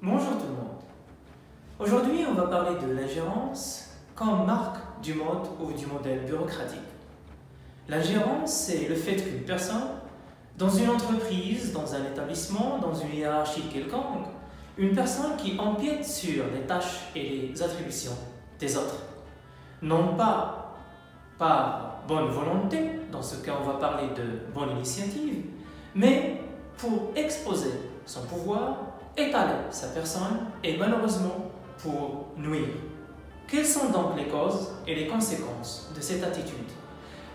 Bonjour tout le monde. Aujourd'hui, on va parler de l'ingérence comme marque du mode ou du modèle bureaucratique. L'ingérence, c'est le fait qu'une personne, dans une entreprise, dans un établissement, dans une hiérarchie quelconque, une personne qui empiète sur les tâches et les attributions des autres, non pas par bonne volonté, dans ce cas on va parler de bonne initiative, mais pour exposer son pouvoir, étaler sa personne et malheureusement pour nuire. Quelles sont donc les causes et les conséquences de cette attitude?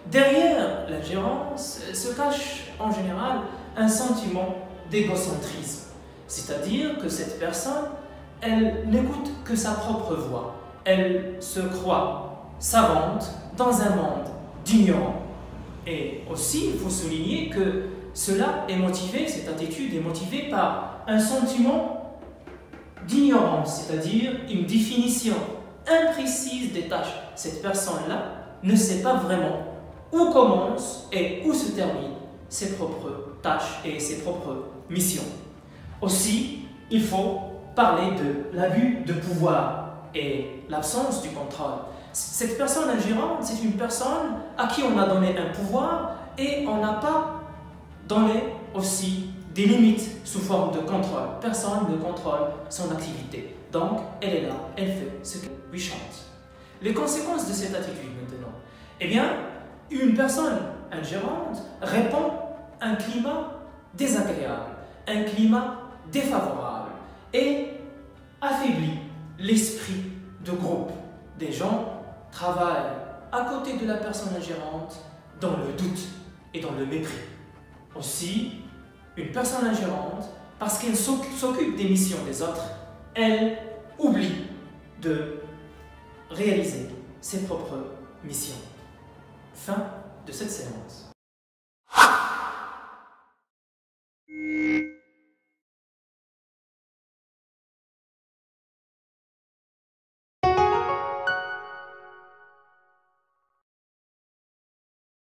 Derrière l'ingérence se cache en général un sentiment d'égocentrisme, c'est-à-dire que cette personne, elle n'écoute que sa propre voix, elle se croit savante dans un monde d'ignorants. Et aussi, il faut souligner que cela est motivé, cette attitude est motivée par un sentiment d'ignorance, c'est-à-dire une définition imprécise des tâches. Cette personne-là ne sait pas vraiment où commencent et où se terminent ses propres tâches et ses propres missions. Aussi, il faut parler de l'abus de pouvoir et l'absence du contrôle. Cette personne ingérante, c'est une personne à qui on a donné un pouvoir et on n'a pas donné aussi des limites sous forme de contrôle. Personne ne contrôle son activité. Donc, elle est là, elle fait ce qu'elle lui chante. Les conséquences de cette attitude maintenant. Eh bien, une personne ingérante répand un climat désagréable, un climat défavorable et affaiblit l'esprit de groupe. Des gens travaillent à côté de la personne ingérante dans le doute et dans le mépris. Aussi, une personne ingérante, parce qu'elle s'occupe des missions des autres, elle oublie de réaliser ses propres missions. Fin de cette séance.